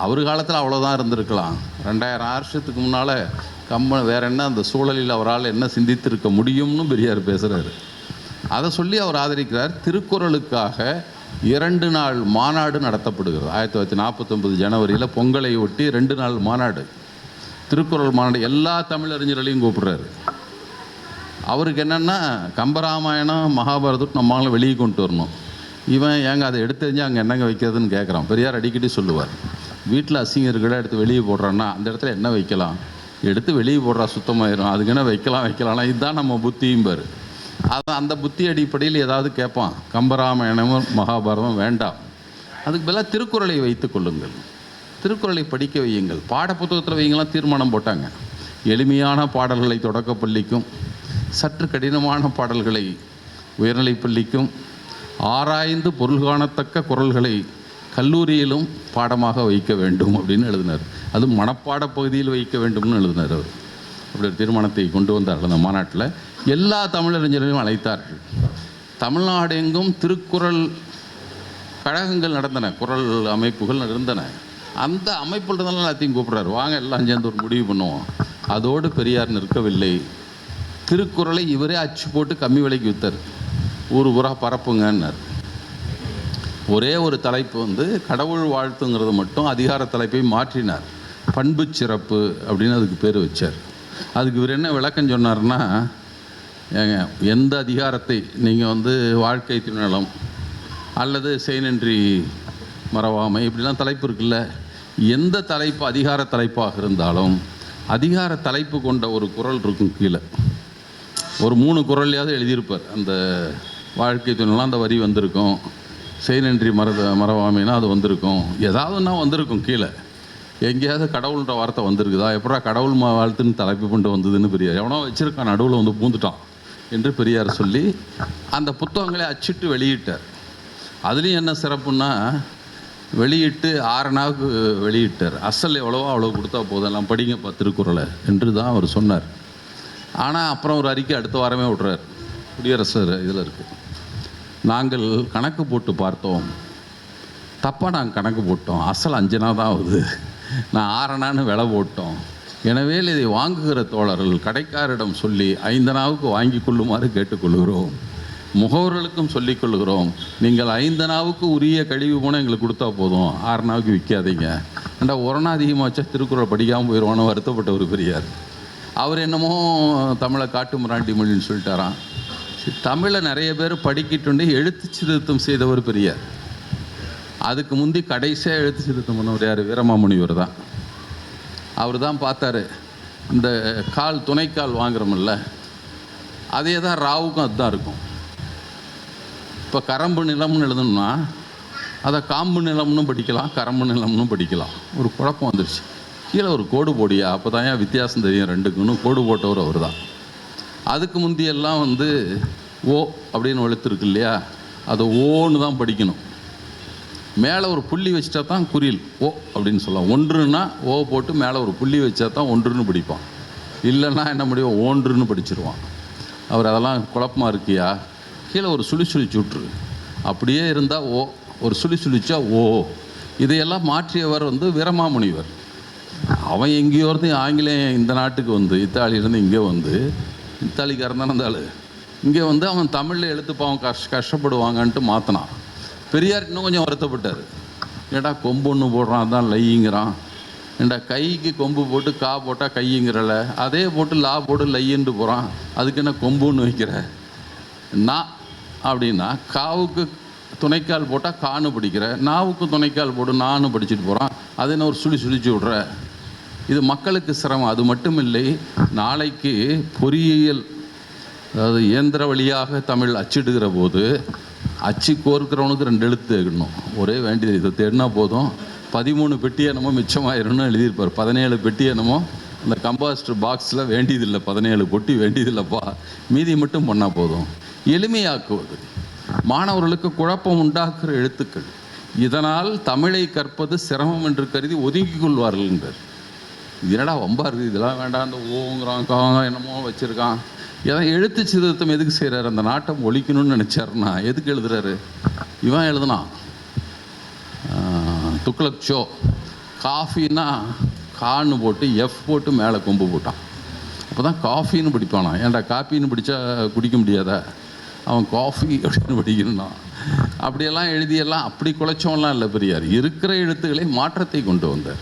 அவர் காலத்தில் அவ்வளோதான் இருந்திருக்கலாம். 2000 வருஷத்துக்கு முன்னால் வேறு என்ன அந்த சூழலில் அவரால் என்ன சிந்தித்திருக்க முடியும்னு பெரியார் பேசுகிறாரு. அதை சொல்லி அவர் ஆதரிக்கிறார். திருக்குறளுக்காக 2 நாள் மாநாடு நடத்தப்படுகிறது. 1949 ஜனவரியில் பொங்கலை ஒட்டி 2 நாள் மாநாடு, திருக்குறள் மாநாடு. எல்லா தமிழறிஞர்களையும் கூப்பிடுறாரு. அவருக்கு என்னென்னா, கம்பராமாயணம் மகாபாரதம் நம்மளால வெளியே கொண்டு வரணும். இவன் ஏங்க அதை எடுத்து அங்கே என்னங்க வைக்கிறதுன்னு கேட்குறான். பெரியார் அடிக்கடி சொல்லுவார், வீட்டில் அசிங்கர்களை எடுத்து வெளியே போடுறான்னா அந்த இடத்துல என்ன வைக்கலாம், எடுத்து வெளியே போடுறா சுத்தமாயிரும், அதுக்கு என்ன வைக்கலாம்னா இதுதான் நம்ம புத்தியும்பார். அதான் அந்த புத்தி அடிப்படையில் ஏதாவது கேட்பான். கம்பராமாயணமும் மகாபாரதம் வேண்டாம், அதுக்கு பதிலாக திருக்குறளை வைத்து கொள்ளுங்கள், திருக்குறளை படிக்க வையுங்கள், பாடப்புத்தகத்தில் வைங்களாம் தீர்மானம் போட்டாங்க. எளிமையான பாடல்களை தொடக்கப்பள்ளிக்கும், சற்று கடினமான பாடல்களை உயர்நிலைப் பள்ளிக்கும், ஆராய்ந்து பொருள் காணத்தக்க குறள்களை கல்லூரியிலும் பாடமாக வைக்க வேண்டும் அப்படின்னு எழுதினார். அது மனப்பாட பகுதியில் வைக்க வேண்டும்னு எழுதினார் அவர். அப்படி ஒரு தீர்மானத்தை கொண்டு வந்தார். அந்த மாநாட்டில் எல்லா தமிழறிஞர்களையும் அழைத்தார்கள். தமிழ்நாடு எங்கும் திருக்குறள் கழகங்கள் நடந்தன, குறள் அமைப்புகள் இருந்தன. அந்த அமைப்பில் இருந்தாலும் எல்லாத்தையும் கூப்பிட்றாரு, வாங்க எல்லாம் சேர்ந்து ஒரு முடிவு பண்ணுவோம். அதோடு பெரியார் நிற்கவில்லை. திருக்குறளை இவரே அச்சு போட்டு கம்மி விலைக்கு விற்றார், ஊர் ஊராக பரப்புங்கன்னார். ஒரே ஒரு தலைப்பு வந்து கடவுள் வாழ்த்துங்கிறது மட்டும் அதிகார தலைப்பை மாற்றினார். பண்பு சிறப்பு அப்படின்னு அதுக்கு பேர் வச்சார். அதுக்கு இவர் என்ன விளக்கம் சொன்னார்னா, ஏங்க எந்த அதிகாரத்தை நீங்கள் வந்து வாழ்க்கை துணைநலம் அல்லது செய்நன்றி மறவாமை இப்படிலாம் தலைப்பு இருக்குல்ல, எந்த தலைப்பு அதிகார தலைப்பாக இருந்தாலும் அதிகார தலைப்பு கொண்ட ஒரு குறள் இருக்கும், கீழே ஒரு 3 குறளையாவது எழுதியிருப்பார். அந்த வாழ்க்கை துணைலாம் அந்த வரி வந்திருக்கும், செய்நன்றி மறவாமைனா அது வந்திருக்கும், ஏதாவதுன்னா வந்திருக்கும். கீழே எங்கேயாவது கடவுள்ன்ற வார்த்தை வந்திருக்குதா, எப்படா கடவுள் வாழ்த்துன்னு தலைப்பு கொண்டு வந்ததுன்னு பெரியார் எவனோ வச்சுருக்கான், நடுவில் வந்து பூந்துட்டான் என்று பெரியார் சொல்லி அந்த புத்தகங்களை அச்சிட்டு வெளியிட்டார். அதுலேயும் என்ன சிறப்புன்னா, வெளியிட்டு 6 நாளுக்கு வெளியிட்டார். அசல் எவ்வளவோ அவ்வளோ கொடுத்தா போதெல்லாம் படிங்கப்பா திருக்குறளை என்று தான் அவர் சொன்னார். ஆனால் அப்புறம் ஒரு அறிக்கை அடுத்த வாரமே விட்றார். குடியரசர் இதில் இருக்குது, நாங்கள் கணக்கு போட்டு பார்த்தோம், தப்பாக நாங்கள் கணக்கு போட்டோம், அசல் 5 நாள் தான் ஆகுது, நான் 6 நாள்னு விலை போட்டோம். எனவே இதை வாங்குகிற தோழர்கள் கடைக்காரிடம் சொல்லி 5 நாவுக்கு வாங்கி கொள்ளுமாறு கேட்டுக்கொள்கிறோம். முகவர்களுக்கும் சொல்லிக் கொள்கிறோம், நீங்கள் 5 நாவுக்கு உரிய கழிவு போனால் எங்களுக்கு கொடுத்தா போதும், 6 நாவுக்கு விற்காதீங்க. ஏண்டா ஒரு நாள் அதிகமாக வச்சா திருக்குறள் படிக்காமல் போயிடுவானு வருத்தப்பட்ட ஒரு பெரியார். அவர் என்னமோ தமிழை காட்டு மிராண்டி மொழின்னு சொல்லிட்டாராம். தமிழை நிறைய பேர் படிக்கிட்டு எழுத்து சீர்திருத்தம் செய்தவர் பெரியார். அதுக்கு முந்தி கடைசியாக எழுத்து சீர்திருத்தம் பண்ணவர் யார்? வீரமாமுனிவர் தான். அவர் தான் பார்த்தாரு, இந்த கால் துணைக்கால் வாங்குறோமில்ல, அதே தான் ராவுக்கும் அதுதான் இருக்கும். இப்போ கரம்பு நிலம்னு எழுதணும்னா அதை காம்பு நிலம்னு படிக்கலாம், கரம்பு நிலம்னு படிக்கலாம். ஒரு குழப்பம் வந்துடுச்சு. கீழே ஒரு கோடு போடியா, அப்போ தான் ஏன் வித்தியாசம் தெரியும் ரெண்டுக்குன்னு கோடு போட்டவர் அவர் தான். அதுக்கு முந்தியெல்லாம் வந்து ஓ அப்படின்னு எழுத்துருக்கு இல்லையா, அதை ஓன்னு தான் படிக்கணும். மேலே ஒரு புள்ளி வச்சிட்டா தான் குறில் ஓ அப்படின்னு சொல்லலாம். ஒன்றுன்னா ஓ போட்டு மேலே ஒரு புள்ளி வச்சா தான் ஒன்றுன்னு படிப்பான், இல்லைன்னா என்ன முடியும் ஓன்றுன்னு படிச்சிருவான். அவர் அதெல்லாம் குழப்பமாக இருக்கியா, கீழே ஒரு சுழி சுழிச்சு விட்ரு, அப்படியே இருந்தால் ஓ, ஒரு சுழி சுழிச்சா ஓ. இதையெல்லாம் மாற்றியவர் வந்து வீரமாமுனிவர். அவன் எங்கேயோ இருந்து ஆங்கிலேயன் இந்த நாட்டுக்கு வந்து இத்தாலியிலேருந்து இங்கே வந்து, இத்தாலிக்காரன் தானே இருந்தாலும் இங்கே வந்து அவன் தமிழில் எழுத்துப்பாவன் கஷ்டப்படுவாங்கன்ட்டு மாற்றினான். பெரியார் இன்னும் கொஞ்சம் வருத்தப்பட்டார். ஏடா கொம்பு ஒன்று போடுறான் தான் லைங்கிறான், ஏண்டா கைக்கு கொம்பு போட்டு கா போட்டால் கைங்கிறல, அதே போட்டு லா போட்டு லையின்ட்டு போகிறான், அதுக்கு என்ன கொம்புன்னு வைக்கிற நான் அப்படின்னா, காவுக்கு துணைக்கால் போட்டால் கான்னு படிக்கிற, நாவுக்கு துணைக்கால் போட்டு நான்னு படிச்சுட்டு போகிறான், அது என்ன ஒரு சுழி சுழிச்சு விட்ற. இது மக்களுக்கு சிரமம். அது மட்டும் இல்லை, நாளைக்கு பொறியியல் அதாவது இயந்திர வழியாக தமிழ் அச்சிடுகிற போது அச்சு கோர்க்கிறவனுக்கு 2 எழுத்து தேடணும். ஒரே வேண்டியது இதை தேடினா போதும். 13 பெட்டி என்னமோ மிச்சமாயிரும்னு எழுதியிருப்பார். 17 பெட்டி என்னமோ அந்த கம்பாஸ்டர் பாக்ஸில் வேண்டியதில்லை, 17 பொட்டி வேண்டியதில்லைப்பா, மீதி மட்டும் பண்ணால் போதும். எளிமையாக்குவது, மாணவர்களுக்கு குழப்பம் உண்டாக்குற எழுத்துக்கள், இதனால் தமிழை கற்பது சிரமம் என்று கருதி ஒதுங்கிக் கொள்வார்கள் என்றார். இது என்னடா வம்பா இருக்குது, இதெல்லாம் வேண்டாம், அந்த ஓங்கிறான் காங்க என்னமோ வச்சுருக்கான். ஏதாவது எழுத்து சிறுத்தம் எதுக்கு செய்கிறார்? அந்த நாட்டம் ஒழிக்கணும்னு நினச்சாருன்னா எதுக்கு எழுதுறாரு? இவன் எழுதுனான் துக்ளக் ஷோ, காஃபின்னா கான்னு போட்டு எஃப் போட்டு மேலே கொம்பு போட்டான். அப்போ தான் காஃபின்னு படிப்பானா. ஏன்டா காப்பின்னு படித்தா குடிக்க முடியாதா? அவன் காஃபி அப்படின்னு படிக்கணும்னா. அப்படியெல்லாம் எழுதியெல்லாம் அப்படி குலைச்சோம்லாம் இல்லை பெரியார். இருக்கிற எழுத்துக்களை மாற்றத்தை கொண்டு வந்தார்,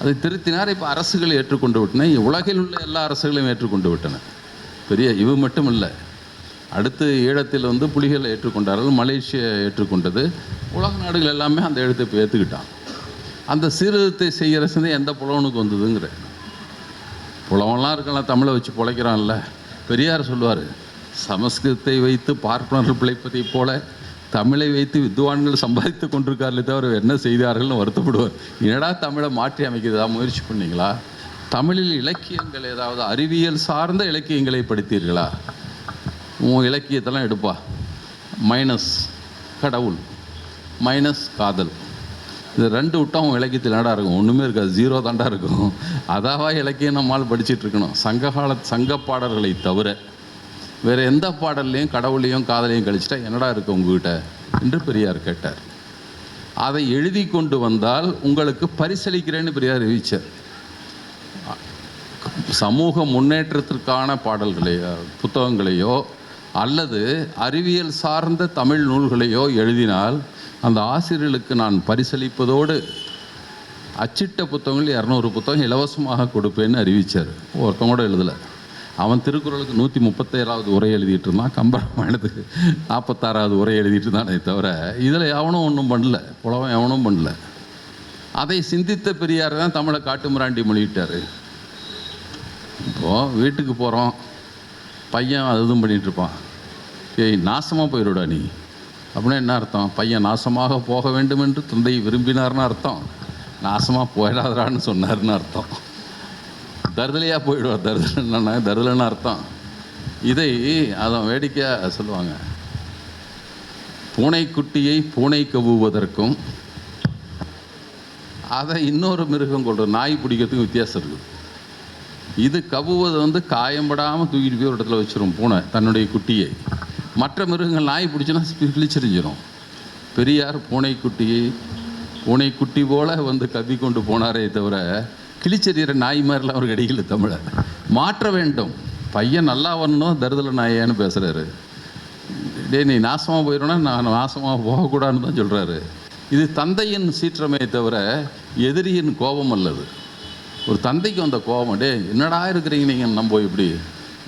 அதை திருத்தினார். இப்போ அரசுகளை ஏற்றுக்கொண்டு விட்டன, உலகில் உள்ள எல்லா அரசுகளையும் ஏற்றுக்கொண்டு விட்டன. பெரிய இவ மட்டும் இல்லை, அடுத்து ஈழத்தில் வந்து புலிகளை ஏற்றுக்கொண்டார்கள், மலேசியா ஏற்றுக்கொண்டது, உலக நாடுகள் எல்லாமே அந்த எழுத்தை இப்போ ஏற்றுக்கிட்டான். அந்த சீர்திருத்தத்தை செய்கிற சிந்தை எந்த புலவனுக்கு வந்ததுங்கிற. புலவன்லாம் இருக்கலாம், தமிழை வச்சு பிழைக்கிறான்ல. பெரியார் சொல்லுவார், சமஸ்கிருதத்தை வைத்து பார்ப்பனர்கள் பிழைப்பதை போல தமிழை வைத்து வித்வான்கள் சம்பாதித்து கொண்டிருக்கார்களே தவிர என்ன செய்தார்கள்னு வருத்தப்படுவார். என்னடா தமிழை மாற்றி அமைக்கிறதா முயற்சி பண்ணீங்களா? தமிழில் இலக்கியங்கள் ஏதாவது அறிவியல் சார்ந்த இலக்கியங்களை படித்தீர்களா? உன் இலக்கியத்தெல்லாம் எடுப்பா, மைனஸ் கடவுள், மைனஸ் காதல், இது 2 விட்டா உன் இலக்கியத்தில் என்னடா இருக்கும்? ஒன்றுமே இருக்காது, 0 தாண்டா இருக்கும். அதாவா இலக்கியம் நம்மால் படிச்சுட்டு இருக்கணும். சங்க பாடல்களை தவிர வேறு எந்த பாடல்லையும் கடவுளையும் காதலையும் கழிச்சிட்டா என்னடா இருக்கு உங்ககிட்ட என்று பெரியார் கேட்டார். அதை எழுதி கொண்டு வந்தால் உங்களுக்கு பரிசளிக்கிறேன்னு பெரியார் அறிவிச்சார். சமூக முன்னேற்றத்திற்கான பாடல்களையோ புத்தகங்களையோ அல்லது அறிவியல் சார்ந்த தமிழ் நூல்களையோ எழுதினால் அந்த ஆசிரியர்களுக்கு நான் பரிசளிப்பதோடு அச்சிட்ட புத்தகங்கள் 200 புத்தகம் இலவசமாக கொடுப்பேன்னு அறிவித்தார். ஒருத்தன் கூட எழுதலை. அவன் திருக்குறளுக்கு 137வது உரை எழுதிட்டு இருந்தான், கம்பராமாயணத்துக்கு 46வது உரை எழுதிட்டு இருந்தானே தவிர இதில் எவனும் ஒன்றும் பண்ணல, புலவன் எவனும் பண்ணல. அதை சிந்தித்த பெரியார் தான் தமிழை காட்டு மிராண்டி மொழியிட்டார். இப்போது வீட்டுக்கு போகிறோம், பையன் அது இதுவும் பண்ணிகிட்ருப்பான். ஏய் நாசமாக போயிடுடா நீ அப்படின்னா என்ன அர்த்தம்? பையன் நாசமாக போக வேண்டும் என்று தந்தை விரும்பினார்னு அர்த்தம், நாசமாக போயிடாதான்னு சொன்னார்னு அர்த்தம். தருதலையாக போயிடுவார், தருதலைன்னு அர்த்தம். இதை அதை வேடிக்கையாக சொல்லுவாங்க. பூனைக்குட்டியை பூனை கவுவதற்கும் அதை இன்னொரு மிருகம் கொள்வது, நாய் பிடிக்கிறதுக்கும் வித்தியாசம் இருக்குது. இது கவுவது வந்து காயம்படாமல் தூக்கிட்டு போய் ஒரு இடத்துல வச்சிரும் பூனை தன்னுடைய குட்டியை. மற்ற மிருகங்கள் நாய் பிடிச்சுன்னா கிழிச்செறிஞ்சிடும். பெரியார் பூனைக்குட்டி போல வந்து கவி கொண்டு போனாரே தவிர கிழிச்செறிகிற நாய் மாதிரிலாம் அவர் கிடைக்கல. தமிழை மாற்ற வேண்டும். பையன் நல்லா வரணும், தருதலை நாயேன்னு பேசுகிறாரு. டே நீ நாசமாக போயிடும்னா நான் நாசமாக போகக்கூடாதுன்னு தான் சொல்கிறாரு. இது தந்தையின் சீற்றமே தவிர எதிரியின் கோபம் அல்லது. ஒரு தந்தைக்கு வந்த கோபம், டே என்னடா இருக்கிறீங்க நீங்கள், நம்ம இப்படி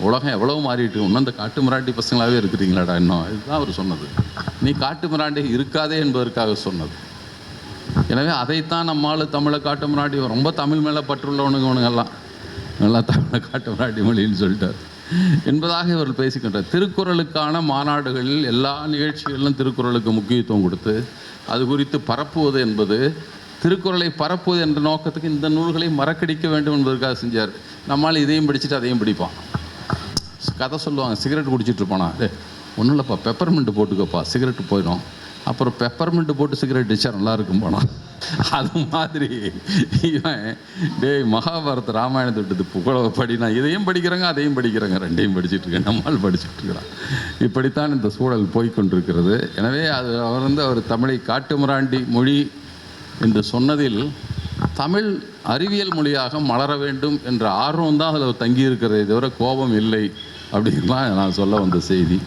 உலகம் எவ்வளோ மாறிட்டு இன்னும் அந்த காட்டு மிராண்டி பசங்களாகவே இருக்கிறீங்களாடா இன்னும், இதுதான் அவர் சொன்னது. நீ காட்டு மிராண்டி இருக்காதே என்பதற்காக சொன்னது. எனவே அதைத்தான் நம்மால் தமிழை காட்டு மிராண்டி, ரொம்ப தமிழ் மேலே பற்றுள்ளவனுங்கெல்லாம் நல்லா தமிழை காட்டு மிராண்டி மொழின்னு சொல்லிட்டார் என்பதாக இவர்கள் பேசிக்கின்றார். திருக்குறளுக்கான மாநாடுகளில் எல்லா நிகழ்ச்சிகளிலும் திருக்குறளுக்கு முக்கியத்துவம் கொடுத்து அது குறித்து பரப்புவது என்பது, திருக்குறளை பரப்புவது என்ற நோக்கத்துக்கு இந்த நூல்களை மறக்கடிக்க வேண்டும் என்பதற்காக செஞ்சார். நம்மால் இதையும் படிச்சுட்டு அதையும் படிப்பான். கதை சொல்லுவாங்க, சிகரெட் குடிச்சிட்டு இருப்பானா, ஒன்றும் இல்லைப்பா பெப்பர்மெண்ட்டு போட்டுக்கப்பா சிகரெட்டு போயிடும், அப்புறம் பெப்பர்மெண்ட்டு போட்டு சிகரெட் அடித்தா நல்லா இருக்கும் போனால். அது மாதிரி இவன் டேய் மகாபாரத ராமாயணத்தை விட்டது புகழ படினா இதையும் படிக்கிறாங்க அதையும் படிக்கிறாங்க, ரெண்டையும் படிச்சுட்டு இருக்கேன், நம்மால் படிச்சுட்டு இருக்கிறான். இப்படித்தான் இந்த சூழல் போய்கொண்டிருக்கிறது. எனவே அவர் தமிழை காட்டு மிராண்டி மொழி என்று சொன்னதில் தமிழ் அறிவியல் மொழியாக மலர வேண்டும் என்ற ஆர்வம் தான் அதில் தங்கியிருக்கிறதே தவிர கோபம் இல்லை அப்படின்லாம் நான் சொல்ல வந்த செய்தி.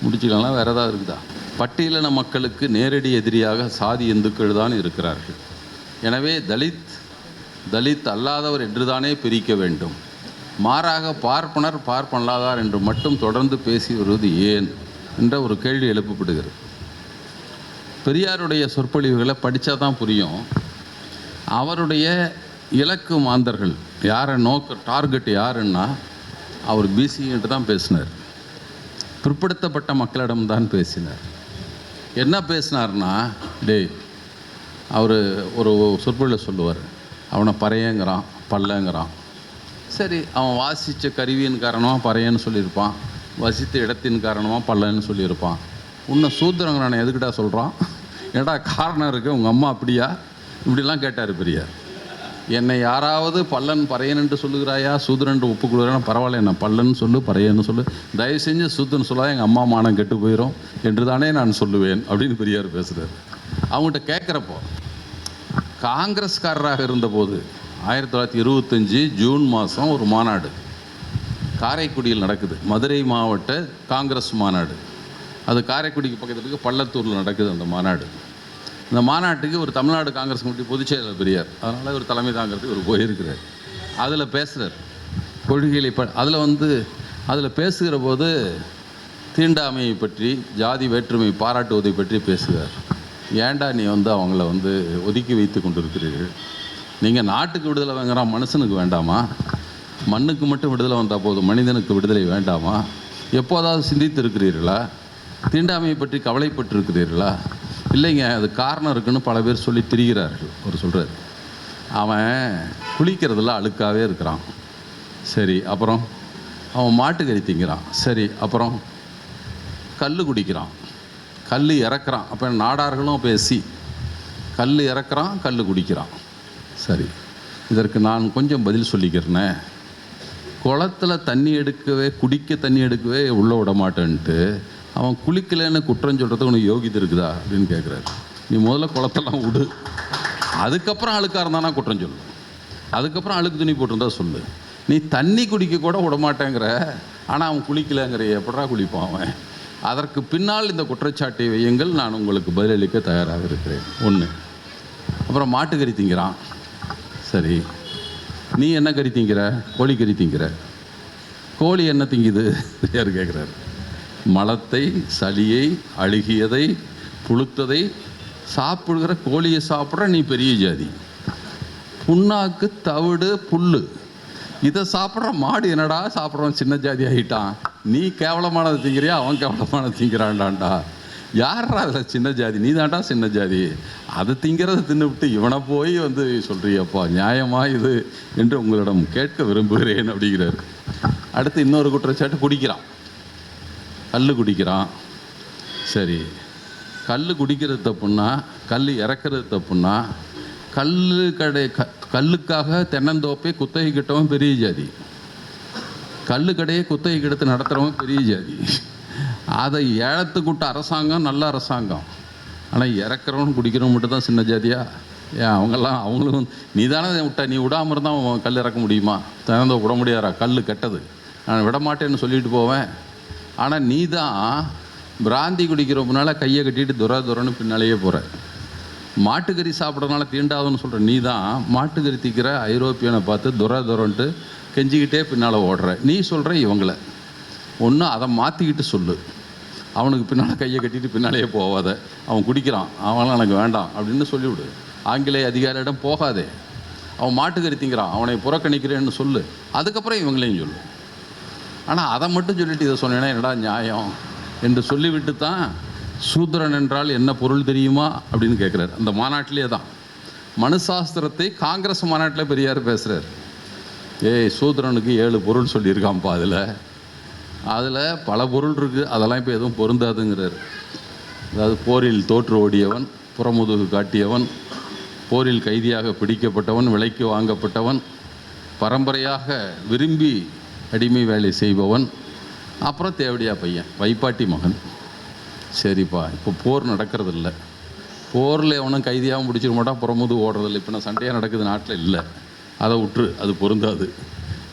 முடிச்சுக்கலாம். வேறு ஏதாவது இருக்குதா? பட்டியலின மக்களுக்கு நேரடி எதிரியாக சாதி இந்துக்கள் தான் இருக்கிறார்கள். எனவே தலித் அல்லாதவர் என்று தானே பிரிக்க வேண்டும். மாறாக பார்ப்பனலாதார் என்று மட்டும் தொடர்ந்து பேசி வருவது ஏன் என்ற ஒரு கேள்வி எழுப்பப்படுகிறது. பெரியாருடைய சொற்பொழிவுகளை படித்தா தான் புரியும். அவருடைய இலக்கு மாந்தர்கள் யாரை டார்கெட் யாருன்னா அவர் பிசின்ட்டு தான் பேசினார், பிற்படுத்தப்பட்ட மக்களிடம்தான் பேசினார். என்ன பேசினார்னா, டேய் அவர் ஒரு சொற்பொழில் சொல்லுவார், அவனை பறையங்கிறான் பல்லங்கிறான். சரி, அவன் வாசித்த கருவியின் காரணமாக பறையன்னு சொல்லியிருப்பான், வசித்த இடத்தின் காரணமாக பல்லன்னு சொல்லியிருப்பான். உன்னை சூத்திரங்கிறான எதுக்கிட்டா சொல்கிறான்? ஏடா காரணம் இருக்குது, உங்கள் அம்மா அப்படியா? இப்படிலாம் கேட்டார் பெரியார். என்னை யாராவது பல்லன் பறையன்னு சொல்லுகிறாயா, சூத்திரன் ஒப்புக்கொள்கிறான், பரவாயில்ல, என்ன பல்லன்னு சொல்லு பறையன்னு சொல்லு, தயவு செஞ்சு சூத்திரன் சொல்லாத, எங்கள் அம்மா மானம் கெட்டு போயிடும் என்று தானே நான் சொல்லுவேன் அப்படின்னு பெரியார் பேசுகிறார். அவங்ககிட்ட கேட்குறப்போ, காங்கிரஸ்காரராக இருந்தபோது 1925 ஜூன் மாதம் ஒரு மாநாடு காரைக்குடியில் நடக்குது, மதுரை மாவட்ட காங்கிரஸ் மாநாடு. அது காரைக்குடிக்கு பக்கத்தில் இருக்க பள்ளத்தூரில் நடக்குது அந்த மாநாடு. இந்த மாநாட்டுக்கு ஒரு தமிழ்நாடு காங்கிரஸ் கமிட்டி பொதுச் செயலர் பெரியார், அதனால் ஒரு தலைமை தாங்கிறதுக்கு ஒரு போயிருக்கிறார். அதில் பேசுகிறார் கொள்கைகளை அதில் பேசுகிற போது தீண்டாமையை பற்றி, ஜாதி வேற்றுமை பாராட்டுவதை பற்றி பேசுகிறார். ஏன்டா நீ அவங்கள ஒதுக்கி வைத்து கொண்டு இருக்கிறீர்கள்? நீங்கள் நாட்டுக்கு விடுதலை வாங்குறான், மனுஷனுக்கு வேண்டாமா? மண்ணுக்கு மட்டும் விடுதலை வந்தால் போதும், மனிதனுக்கு விடுதலை வேண்டாமா? எப்போதாவது சிந்தித்து இருக்கிறீர்களா? தீண்டாமையை பற்றி கவலைப்பட்டிருக்கிறீர்களா? இல்லைங்க, அது காரணம் இருக்குன்னு பல பேர் சொல்லி திரிகிறார்கள். அவர் சொல்கிறார், அவன் குளிக்கிறதுல அழுக்காகவே இருக்கிறான். சரி, அப்புறம் அவன் மாட்டுக்கறி திங்கிறான். சரி, அப்புறம் கல் குடிக்கிறான், கல் இறக்குறான். அப்போ நாடார்களும் பேசி கல் இறக்குறான், கல் குடிக்கிறான். சரி, இதற்கு நான் கொஞ்சம் பதில் சொல்லிக்கிறேனே. குளத்தில் தண்ணி எடுக்கவே, குடிக்க தண்ணி எடுக்கவே உள்ளே விட மாட்டேன்ட்டு அவன் குளிக்கலைன்னு குற்றம் சொல்கிறதுக்கு உனக்கு யோகிதை இருக்குதா அப்படின்னு கேட்குறாரு. நீ முதல்ல குளத்தெல்லாம் விடு, அதுக்கப்புறம் அழுக்காக இருந்தானா குற்றம் சொல்லு, அதுக்கப்புறம் அழுக்கு துணி போட்டிருந்தா சொல்லு. நீ தண்ணி குடிக்க கூட விட மாட்டேங்கிற, ஆனால் அவன் குளிக்கலைங்கிற, எப்படா குளிப்பான் அவன்? அதற்கு பின்னால் இந்த குற்றச்சாட்டை வையுங்கள், நான் உங்களுக்கு பதிலளிக்க தயாராக இருக்கிறேன். ஒன்று. அப்புறம் மாட்டுக்கறி திங்கிறான். சரி, நீ என்ன கறி திங்கிற? கோழிக்கறி திங்கிற. கோழி என்ன திங்குது யார் கேட்குறாரு? மலத்தை, சளியை, அழுகியதை, புழுத்ததை சாப்பிடுகிற கோழியை சாப்பிட்ற நீ பெரிய ஜாதி. புண்ணாக்கு, தவிடு, புல் இதை சாப்பிட்ற மாடு என்னடா சாப்பிட்றவன் சின்ன ஜாதி ஆகிட்டான். நீ கேவலமானது திங்கிறியா, அவன் கேவலமானது திங்கிறான்டான்டா. யாரா அதில் சின்ன ஜாதி? நீ தான்டா சின்ன ஜாதி. அதை திங்கிறத தின்னுவிட்டு இவனை போய் சொல்கிறியப்பா, நியாயமா இது என்று உங்களிடம் கேட்க விரும்புகிறேன் அப்படிங்கிறார். அடுத்து இன்னொரு குற்றச்சாட்டு, குடிக்கிறான், கல் குடிக்கிறான். சரி, கல் குடிக்கிறது தப்புன்னா, கல் இறக்குறது தப்புன்னா, கல்லுக்காக தென்னந்தோப்பை குத்தகை கிட்டவன் பெரிய ஜாதி, கல் கடையை குத்தகை கிடத்து நடத்துகிறவன் பெரிய ஜாதி. அதை ஏழத்துக்குட்ட அரசாங்கம் நல்ல அரசாங்கம். ஆனால் இறக்குறவன் குடிக்கிறவன் மட்டும் தான் சின்ன ஜாதியா? ஏன் அவங்களும் நீ தானே விட்ட, நீ விடாமல் இருந்தால் அவன் கல் இறக்க முடியுமா? தென்னந்தோப்பு விட முடியாதா? கல் கெட்டது, நான் விட மாட்டேன்னு சொல்லிட்டு போவேன். ஆனால் நீ தான் பிராந்தி குடிக்கிறப்பனால கையை கட்டிட்டு துரன்னு பின்னாலேயே போகிற. மாட்டுக்கறி சாப்பிட்றதுனால தீண்டாதுன்னு சொல்கிற நீ தான் மாட்டுக்கறி திக்கிற ஐரோப்பியனை பார்த்து துரன்ட்டு கெஞ்சிக்கிட்டே பின்னால் ஓடுற. நீ சொல்கிற இவங்கள ஒன்று அதை மாற்றிக்கிட்டு சொல்லு, அவனுக்கு பின்னால் கையை கட்டிட்டு பின்னாலேயே போகாத, அவன் குடிக்கிறான், அவனால எனக்கு வேண்டாம் அப்படின்னு சொல்லிவிடு. ஆங்கிலேய அதிகாரியிடம் போகாதே, அவன் மாட்டுக்கறி திங்கிறான், அவனை புறக்கணிக்கிறேன்னு சொல்லு, அதுக்கப்புறம் இவங்களையும் சொல்லு. ஆனால் அதை மட்டும் சொல்லிட்டு இதை சொன்னேன்னா என்னடா நியாயம் என்று சொல்லிவிட்டு தான் சூத்திரன் என்றால் என்ன பொருள் தெரியுமா அப்படின்னு கேட்குறாரு. அந்த மாநாட்டிலே தான் மனுசாஸ்திரத்தை காங்கிரஸ் மாநாட்டில் பெரியார் பேசுகிறார். சூத்திரனுக்கு 7 பொருள் சொல்லியிருக்கான்ப்பா, அதில் பல பொருள் இருக்குது, அதெல்லாம் இப்போ எதுவும் பொருந்தாதுங்கிறார். அதாவது போரில் தோற்று ஓடியவன், புறமுதுகு காட்டியவன், போரில் கைதியாக பிடிக்கப்பட்டவன், விலைக்கு வாங்கப்பட்டவன், பரம்பரையாக விரும்பி அடிமை வேலை செய்பவன், அப்புறம் தேவடியா பையன், வைப்பாட்டி மகன். சரிப்பா, இப்போ போர் நடக்கிறது இல்லை, போரில் எவனும் கைதியாகவும் பிடிச்சிக்க மாட்டான், புறமுது ஓடுறதில்லை. இப்போ நான் சண்டையாக நடக்குது நாட்டில், இல்லை, அதை விட்டுரு, அது பொருந்தாது.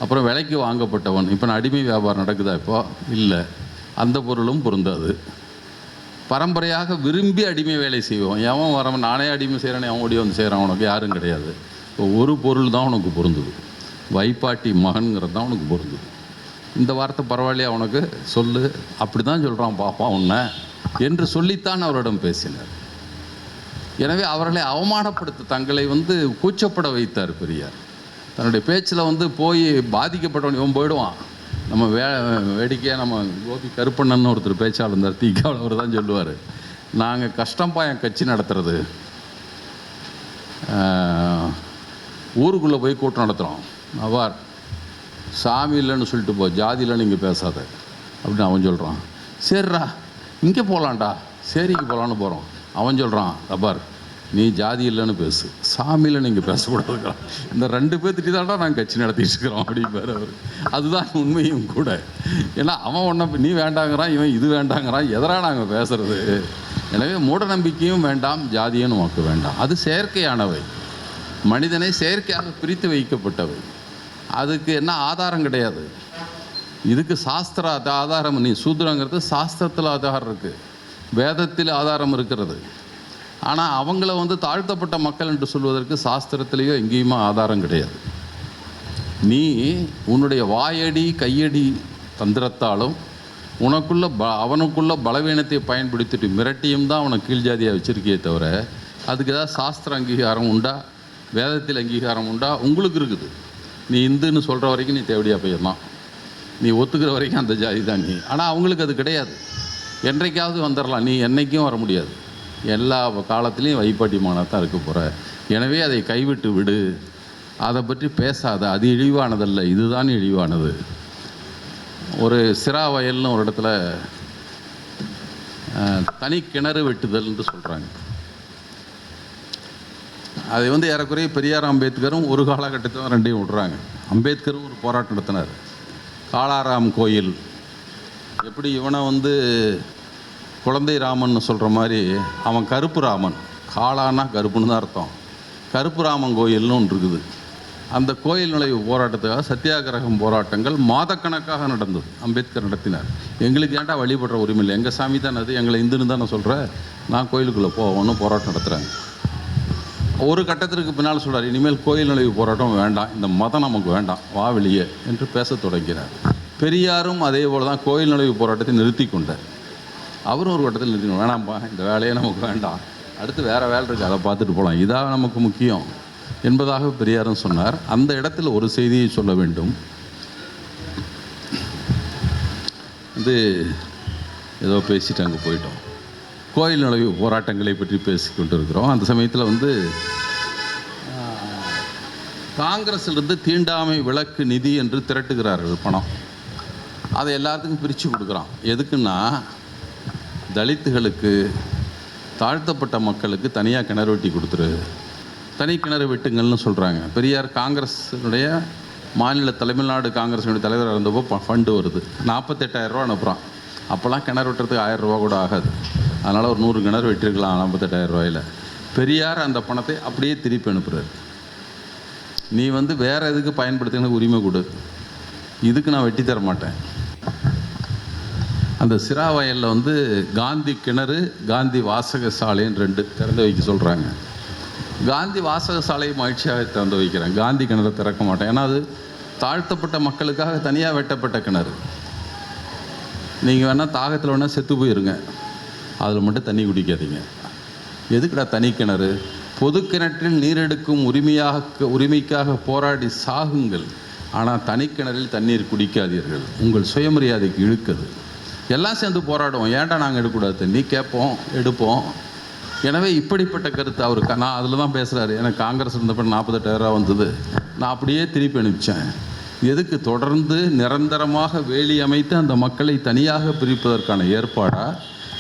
அப்புறம் விலைக்கு வாங்கப்பட்டவன், இப்போ நான் அடிமை வியாபாரம் நடக்குதா? இப்போ இல்லை, அந்த பொருளும் பொருந்தாது. பரம்பரையாக விரும்பி அடிமை வேலை செய்வோம், எவன் வரவன் நானே அடிமை செய்கிறேன்னு அவன் ஓடி செய்கிறான், உனக்கு யாரும் கிடையாது. இப்போ ஒரு பொருள் தான் உனக்கு பொருந்துது, வைப்பாட்டி மகன்கிறது தான் உனக்கு பொருந்துது. இந்த வார்த்தை பரவாயில்லையா உனக்கு சொல்லு, அப்படி தான் சொல்கிறான் பாப்பா உன்னை என்று சொல்லித்தான் அவரிடம் பேசினார். எனவே அவர்களை அவமானப்படுத்த, தங்களை கூச்சப்பட வைத்தார் பெரியார். தன்னுடைய பேச்சில் போய் பாதிக்கப்பட்டவன் இவன் போயிடுவான். நம்ம வேடிக்கையாக நம்ம கோபி கருப்பண்ணன் ஒருத்தர் பேச்சாளர் இருந்தார், தீக்காவில், அவர் தான் சொல்லுவார், நாங்கள் கஷ்டம்பா என் கட்சி நடத்துறது, ஊருக்குள்ளே போய் கூட்டம் நடத்துகிறோம், அவ்வாறு சாமி இல்லைன்னு சொல்லிட்டு போ, ஜாதி இல்லைன்னு இங்கே பேசாத அப்படின்னு அவன் சொல்கிறான். சரிடா இங்கே போகலான்டா, சரிக்கு போகலான்னு போகிறோம். அவன் சொல்கிறான், அப்பார் நீ ஜாதி இல்லைன்னு பேசு, சாமி இல்லைன்னு இங்கே பேசக்கூடாதுக்கிறான். இந்த 2 பேர்த்திட்டு தான்டா நாங்கள் கட்சி நடத்திட்டு இருக்கிறோம் அப்படிம்பார் அவர். அதுதான் உண்மையும் கூட. ஏன்னா அவன் ஒன்றை நீ வேண்டாங்கிறான், இவன் இது வேண்டாங்கிறான், எதரா நாங்கள் பேசுறது? எனவே மூட நம்பிக்கையும் வேண்டாம், ஜாதியும் நமக்கு வேண்டாம். அது செயற்கையானவை, மனிதனை செயற்கையாக பிரித்து வைக்கப்பட்டவை. அதுக்கு என்ன ஆதாரம் கிடையாது. இதுக்கு சாஸ்திர ஆதாரம். நீ சூத்திரங்கிறது சாஸ்திரத்தில் ஆதாரம் இருக்குது, வேதத்தில் ஆதாரம் இருக்கிறது. ஆனால் அவங்கள தாழ்த்தப்பட்ட மக்கள் என்று சொல்வதற்கு சாஸ்திரத்திலேயோ எங்கேயுமே ஆதாரம் கிடையாது. நீ உன்னுடைய வாயடி கையடி தந்திரத்தாலும் அவனுக்குள்ள பலவீனத்தை பயன்படுத்திட்டு மிரட்டியும் தான் அவனை கீழ் ஜாதியாக வச்சுருக்கியே தவிர அதுக்கு ஏதாவது சாஸ்திர அங்கீகாரம் உண்டா, வேதத்தில் அங்கீகாரம் உண்டா? உங்களுக்கு இருக்குது. நீ இந்துன்னு சொல்கிற வரைக்கும் நீ தேவடியாக போயிடலாம், நீ ஒத்துக்கிற வரைக்கும் அந்த ஜாதி தான் நீ. ஆனால் அவங்களுக்கு அது கிடையாது. என்றைக்காவது வந்துடலாம், நீ என்றைக்கும் வர முடியாது. எல்லா காலத்துலேயும் வைப்பாட்டியமானதான் தான் இருக்க போகிற. எனவே அதை கைவிட்டு விடு, அதை பற்றி பேசாத. அது இழிவானதல்ல, இதுதான் இழிவானது. ஒரு சிரா வயல்னு ஒரு இடத்துல தனி கிணறு வெட்டுதல்னு சொல்கிறாங்க. அதை ஏறக்குறைய பெரியார் அம்பேத்கரும் ஒரு காலகட்டத்தில் 2ஐயும் விடுறாங்க. அம்பேத்கரும் ஒரு போராட்டம் நடத்தினார். காளாராம் கோயில் எப்படி இவனை குழந்தை ராமன் சொல்கிற மாதிரி அவன் கருப்பு ராமன், காளானா கருப்புன்னு தான் அர்த்தம். கருப்பு ராமன் கோயில்னு ஒன்று இருக்குது. அந்த கோயில் நுழைவு போராட்டத்துக்காக சத்தியாகிரகம் போராட்டங்கள் மாதக்கணக்காக நடந்தது. அம்பேத்கர் நடத்தினார். எங்களுக்கு ஏன்டா வழிபடுற உரிமை இல்லை, எங்கள் சாமி தான் அது, எங்களை இந்துன்னு தான் நான் சொல்கிறேன், நான் கோயிலுக்குள்ளே போவோன்னு போராட்டம் நடத்துகிறாங்க. ஒரு கட்டத்திற்கு பின்னால் சொல்கிறார், இனிமேல் கோயில் நுழைவு போராட்டம் வேண்டாம், இந்த மதம் நமக்கு வேண்டாம், வா வெளியே என்று பேச தொடங்கினார். பெரியாரும் அதே போல் தான் கோயில் நுழைவு போராட்டத்தை நிறுத்தி கொண்டார். அவரும் ஒரு கட்டத்தில் நிறுத்திக்கணும், வேணாம்ப்பா இந்த வேலையே நமக்கு வேண்டாம், அடுத்து வேறு வேலை இருக்குது, அதை பார்த்துட்டு போகலாம், இதாக நமக்கு முக்கியம் என்பதாக பெரியாரும் சொன்னார். அந்த இடத்துல ஒரு செய்தியை சொல்ல வேண்டும். ஏதோ பேசிட்டு அங்கே போயிட்டோம். கோயில் நுழைவு போராட்டங்களை பற்றி பேசிக்கொண்டு இருக்கிறோம். அந்த சமயத்தில் காங்கிரஸிலிருந்து தீண்டாமை விளக்கு நிதி என்று திரட்டுகிறார்கள் பணம். அதை எல்லாத்துக்கும் பிரித்து கொடுக்குறான். எதுக்குன்னா தலித்துகளுக்கு, தாழ்த்தப்பட்ட மக்களுக்கு தனியாக கிணறு வெட்டி கொடுத்துரு, தனி கிணறு வெட்டுங்கள்னு சொல்கிறாங்க. பெரியார் காங்கிரஸினுடைய மாநில தமிழ்நாடு காங்கிரஸினுடைய தலைவராக இருந்தப்போ ஃபண்டு வருது, 48,000 ரூபா அனுப்புகிறான். அப்போல்லாம் கிணறு வெட்டுறதுக்கு 1000 ரூபா கூட ஆகாது. அதனால் ஒரு 100 கிணறு வெட்டிருக்கலாம் 48,000 ரூபாயில். பெரியார் அந்த பணத்தை அப்படியே திருப்பி அனுப்புகிறார். நீ வேறு எதுக்கு பயன்படுத்தின உரிமை கொடு, இதுக்கு நான் வெட்டி தர மாட்டேன். அந்த சிரா வயலில் காந்தி கிணறு, காந்தி வாசக சாலைன்னு 2 திறந்து வைக்க சொல்கிறாங்க. காந்தி வாசக சாலையை மகிழ்ச்சியாக திறந்து வைக்கிறேன், காந்தி கிணறு திறக்க மாட்டேன். ஏன்னா அது தாழ்த்தப்பட்ட மக்களுக்காக தனியாக வெட்டப்பட்ட கிணறு. நீங்கள் வேணால் தாகத்தில் வேணால் செத்து போயிருங்க, அதில் மட்டும் தண்ணி குடிக்காதீங்க. எதுக்குடா தனி கிணறு? பொது கிணற்றில் நீரெடுக்கும் உரிமைக்காக போராடி சாகுங்கள், ஆனால் தனிக்கிணறில் தண்ணீர் குடிக்காதீர்கள், உங்கள் சுயமரியாதைக்கு இழுக்குது. எல்லாம் சேர்ந்து போராடுவோம், ஏன்டா நாங்கள் எடுக்கக்கூடாது தண்ணி கேட்போம், எடுப்போம். எனவே இப்படிப்பட்ட கருத்து அவருக்கு. நான் அதில் தான் பேசுகிறாரு, எனக்கு காங்கிரஸ் இருந்தப்போ 48,000 ரூபா வந்தது, நான் அப்படியே திருப்பி அனுப்பிச்சேன். எதுக்கு? தொடர்ந்து நிரந்தரமாக வேலி அமைத்து அந்த மக்களை தனியாக பிரிப்பதற்கான ஏற்பாடா,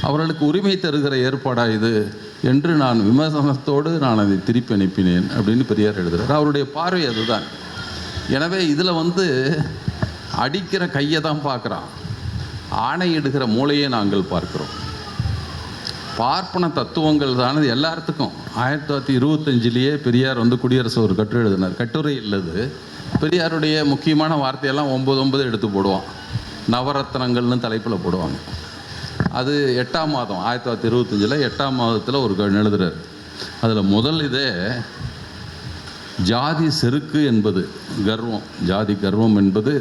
அவர்களுக்கு உரிமை தருகிற ஏற்பாடா இது என்று நான் விமர்சனத்தோடு நான் அதை திருப்பி அனுப்பினேன் அப்படின்னு பெரியார் எழுதுகிறார். அவருடைய பார்வை அதுதான். எனவே இதில் அடிக்கிற கையை தான் பார்க்குறான், ஆணையிடுகிற மூளையை நாங்கள் பார்க்கிறோம். பார்ப்பன தத்துவங்கள் தான் எல்லாத்துக்கும். 1925 பெரியார் குடியரசு ஒரு கட்டுரை எழுதினார். கட்டுரை இல்லது, பெரியாருடைய முக்கியமான வார்த்தையெல்லாம் 9 எடுத்து போடுவான், நவரத்னங்கள்னு தலைப்பில் போடுவாங்க. அது 8ஆம் மாதம் 1925 8ஆம் மாதத்தில் ஒரு எழுதுறார். அதில் முதல் இதே ஜாதி செருக்கு என்பது கர்வம், ஜாதி கர்வம் என்பது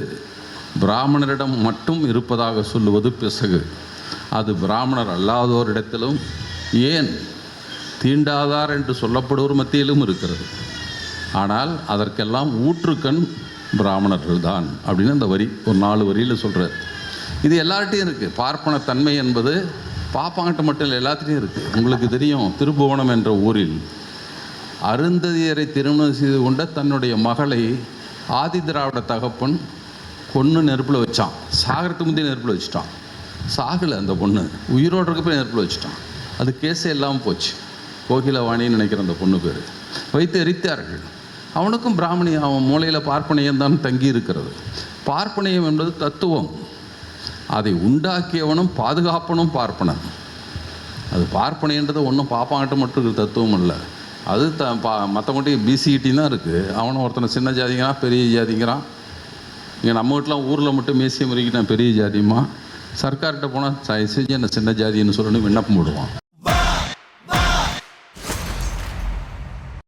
பிராமணரிடம் மட்டும் இருப்பதாக சொல்லுவது பிசகு. அது பிராமணர் அல்லாதோரிடத்திலும், ஏன் தீண்டாதார் என்று சொல்லப்படுவோர் மத்தியிலும் இருக்கிறது. ஆனால் அதற்கெல்லாம் ஊற்றுக்கண் பிராமணர்கள் தான் அப்படின்னு அந்த வரி ஒரு 4 வரியில் சொல்கிறார். இது எல்லார்ட்டையும் இருக்குது. பார்ப்பன தன்மை என்பது பாப்பாங்கிட்ட மட்டும் இல்லை, எல்லாத்துலேயும் இருக்குது. உங்களுக்கு தெரியும், திருப்புவனம் என்ற ஊரில் அருந்ததியரை திருமணம் செய்து கொண்ட தன்னுடைய மகளை ஆதி திராவிட தகப்பன் கொன்று நெருப்பில் வச்சான். சாகிறதுக்கு முந்தைய நெருப்பில் வச்சுட்டான். சாகலை அந்த பொண்ணு, உயிரோடு இருக்க போய் நெருப்பில் வச்சுட்டான். அது கேஸே இல்லாமல் போச்சு. கோகிலவாணின்னு நினைக்கிற அந்த பொண்ணு பேர். வைத்து எரித்தார்கள். அவனுக்கும் பிராமணி, அவன் மூளையில் பார்ப்பனியம் தான் தங்கி இருக்கிறது. பார்ப்பனியம் என்பது தத்துவம். அதை உண்டாக்கியவனும் பாதுகாப்பனும் பார்ப்பனன். அது பார்ப்பனைன்றது ஒன்றும் பாப்பாங்கிட்ட மட்டும் இருக்கிற தத்துவம் இல்லை. அது மற்றவங்கள்ட்ட பிசிஇடி தான் இருக்குது. அவனை ஒருத்தனை சின்ன ஜாதிங்கிறான், பெரிய ஜாதிங்கிறான். இங்கே நம்ம வீட்டிலாம் ஊரில் மட்டும் மேசியம் வரைக்கும் நான் பெரிய ஜாதியுமா, சர்க்கார்கிட்ட போனால் செஞ்சு என்ன சின்ன ஜாதின்னு சொல்லணும் விண்ணப்பம் போடுவான்.